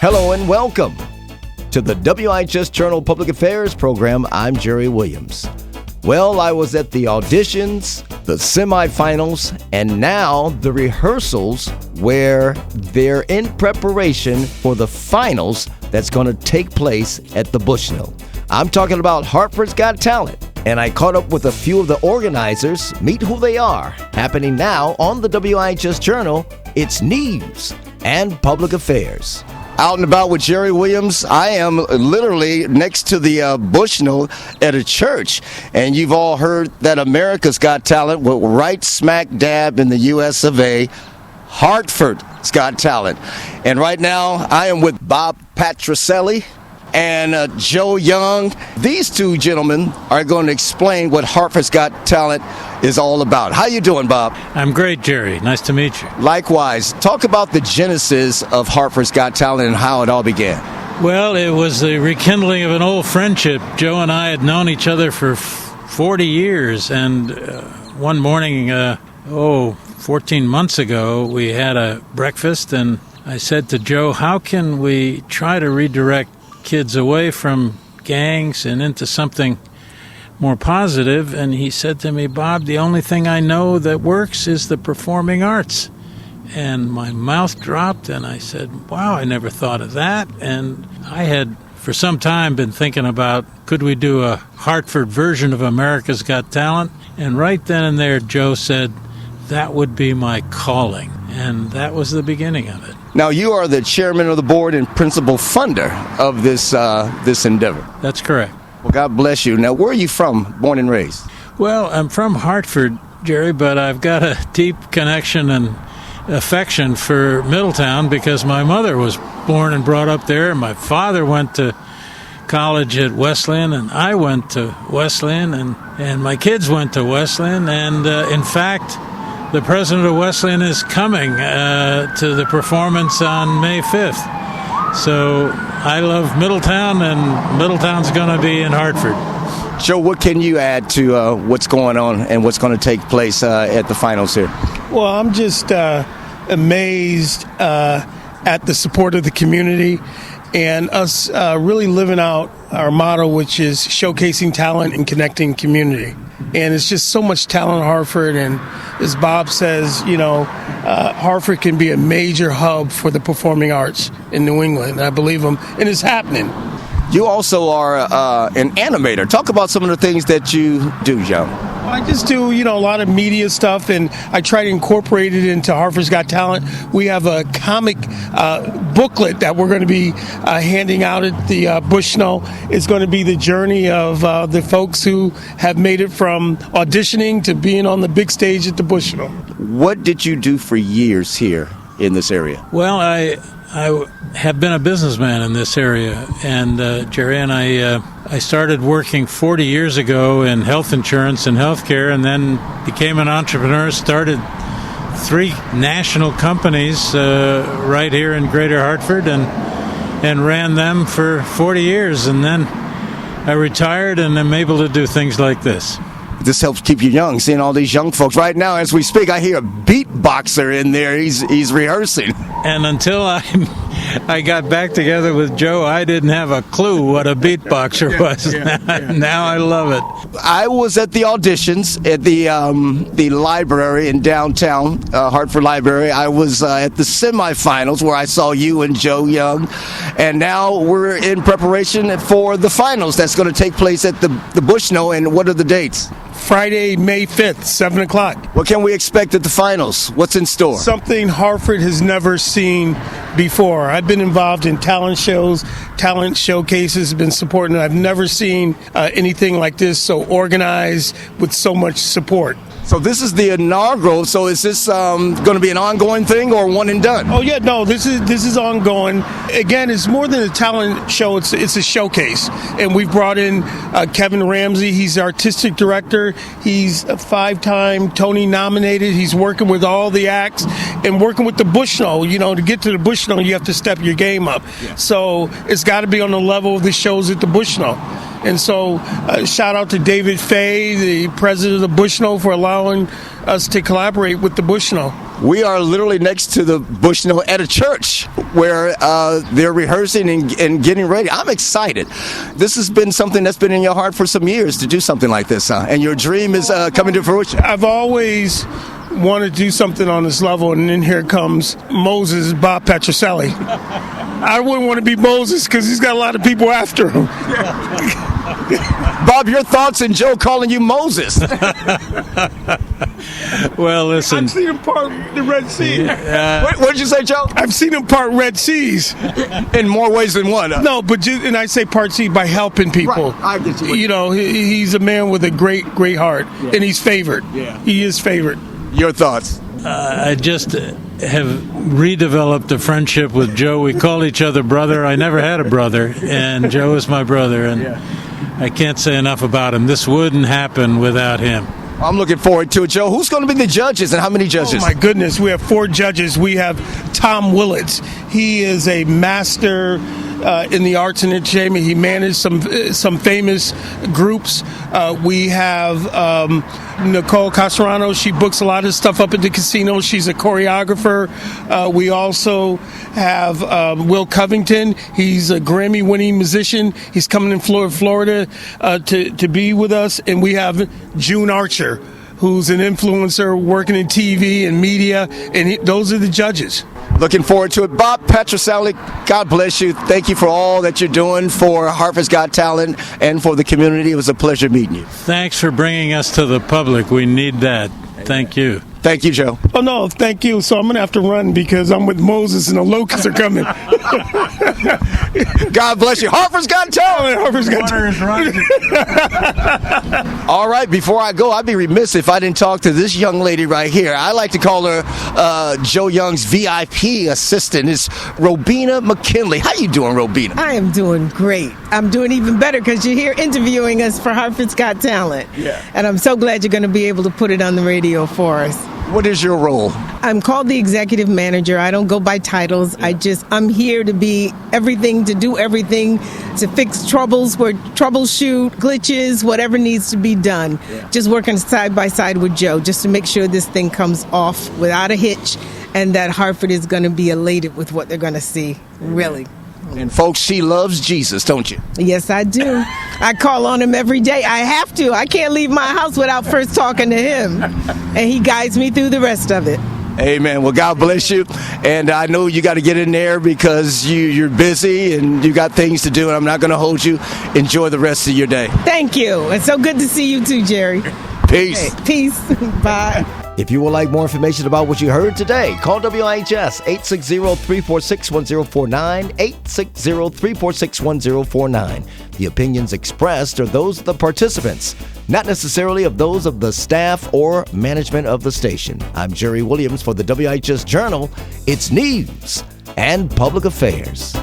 Hello and welcome to the WIHS Journal Public Affairs program. I'm Jerry Williams. Well, I was at the auditions, the semifinals, and now the rehearsals where they're in preparation for the finals that's going to take place at the Bushnell. I'm talking about Hartford's Got Talent, and I caught up with a few of the organizers. Meet who they are. Happening now on the WIHS Journal, it's News and Public Affairs. Out and about with Jerry Williams. I am literally next to the Bushnell at a church, and you've all heard that America's Got Talent. We're right smack dab in the U.S. of A. Hartford's Got Talent. And right now, I am with Bob Patricelli and Joe Young. These two gentlemen are going to explain what Hartford's Got Talent is all about. How you doing, Bob? I'm great, Jerry. Nice to meet you. Likewise. Talk about the genesis of Hartford's Got Talent and how it all began. Well, it was the rekindling of an old friendship. Joe and I had known each other for 40 years, and one morning, 14 months ago, we had a breakfast, and I said to Joe, how can we try to redirect kids away from gangs and into something more positive? And he said to me, Bob, the only thing I know that works is the performing arts. And my mouth dropped, and I said, wow, I never thought of that. And I had for some time been thinking about, could we do a Hartford version of America's Got Talent? And right then and there, Joe said, that would be my calling. And that was the beginning of it. Now, you are the chairman of the board and principal funder of this endeavor. That's correct. Well, God bless you. Now, where are you from, born and raised? Well, I'm from Hartford, Jerry, but I've got a deep connection and affection for Middletown because my mother was born and brought up there, and my father went to college at Wesleyan, and I went to Wesleyan, and my kids went to Wesleyan, and in fact, the president of Wesleyan is coming to the performance on May 5th. So I love Middletown, and Middletown's going to be in Hartford. Joe, what can you add to what's going on and what's going to take place at the finals here? Well, I'm just amazed at the support of the community and us really living out our motto, which is showcasing talent and connecting community. And it's just so much talent in Hartford. And as Bob says, Hartford can be a major hub for the performing arts in New England. And I believe him. And it's happening. You also are an animator. Talk about some of the things that you do, Joe. I just do, a lot of media stuff, and I try to incorporate it into Hartford's Got Talent. We have a comic booklet that we're going to be handing out at the Bushnell. It's going to be the journey of the folks who have made it from auditioning to being on the big stage at the Bushnell. What did you do for years here in this area? Well, I have been a businessman in this area, and Jerry, and I started working 40 years ago in health insurance and healthcare, and then became an entrepreneur, started 3 national companies right here in Greater Hartford, and ran them for 40 years, and then I retired and I'm able to do things like this. This helps keep you young, seeing all these young folks. Right now, as we speak, I hear a beatboxer in there. He's rehearsing. And until I got back together with Joe, I didn't have a clue what a beatboxer was. Now I love it. I was at the auditions at the library in downtown, Hartford Library. I was at the semifinals where I saw you and Joe Young. And now we're in preparation for the finals that's going to take place at the Bushnell. And what are the dates? Friday, May 5th, 7 o'clock. What can we expect at the finals? What's in store? Something Hartford has never seen before. I've been involved in talent shows, talent showcases, been supporting. I've never seen anything like this so organized with so much support. So this is the inaugural. So is this going to be an ongoing thing or one and done? Oh yeah, no. This is ongoing. Again, it's more than a talent show. It's a showcase, and we've brought in Kevin Ramsey. He's the artistic director. He's a 5-time Tony nominated. He's working with all the acts and working with the Bushnell. To get to the Bushnell, you have to step your game up. Yeah. So it's got to be on the level of the shows at the Bushnell. And so shout out to David Fay, the president of the Bushnell, for allowing us to collaborate with the Bushnell. We are literally next to the Bushnell at a church where they're rehearsing and getting ready. I'm excited. This has been something that's been in your heart for some years to do something like this, huh? And your dream is coming to fruition. I've always wanted to do something on this level, and then here comes Moses, Bob Petrocelli. I wouldn't want to be Moses because he's got a lot of people after him. Bob, your thoughts and Joe calling you Moses. Well, listen. I've seen him part the Red Sea. What did you say, Joe? I've seen him part Red Seas. In more ways than one. No, but and I say part sea by helping people. Right. I get you. You know, he's a man with a great heart, and he's favored. Yeah. He is favored. Your thoughts? I just have redeveloped a friendship with Joe. We call each other brother. I never had a brother, and Joe is my brother, and I can't say enough about him. This wouldn't happen without him. I'm looking forward to it, Joe. Who's going to be the judges and how many judges? Oh, my goodness. We have 4 judges. We have Tom Willits. He is a master in the arts and entertainment. He managed some famous groups. We have Nicole Casarano. She books a lot of stuff up at the casino. She's a choreographer. We also have Will Covington. He's a Grammy-winning musician. He's coming in Florida to be with us. And we have June Archer, who's an influencer working in TV and media. And those are the judges. Looking forward to it. Bob Petrocelli, God bless you. Thank you for all that you're doing for Hartford's Got Talent and for the community. It was a pleasure meeting you. Thanks for bringing us to the public. We need that. Thank you. Thank you, Joe. Oh, no, thank you. So I'm going to have to run because I'm with Moses and the locusts are coming. God bless you. Hartford's Got Talent. Hartford's Got Talent. All right, before I go, I'd be remiss if I didn't talk to this young lady right here. I like to call her Joe Young's VIP assistant. It's Robina McKinley. How you doing, Robina? I am doing great. I'm doing even better because you're here interviewing us for Hartford's Got Talent. Yeah. And I'm so glad you're going to be able to put it on the radio for us. What is your role? I'm called the executive manager. I don't go by titles. I'm here to be everything, to do everything, to fix troubles, troubleshoot, glitches, whatever needs to be done. Yeah. Just working side by side with Joe, just to make sure this thing comes off without a hitch and that Hartford is going to be elated with what they're going to see, really. And folks, she loves Jesus, don't you? Yes, I do. I call on him every day. I have to. I can't leave my house without first talking to him. And he guides me through the rest of it. Amen. Well, God bless you. And I know you got to get in there because you're busy and you got things to do, and I'm not going to hold you. Enjoy the rest of your day. Thank you. It's so good to see you too, Jerry. Peace. Okay, peace. Bye. If you would like more information about what you heard today, call WIHS 860-346-1049, 860-346-1049. The opinions expressed are those of the participants, not necessarily of those of the staff or management of the station. I'm Jerry Williams for the WIHS Journal. It's news and public affairs.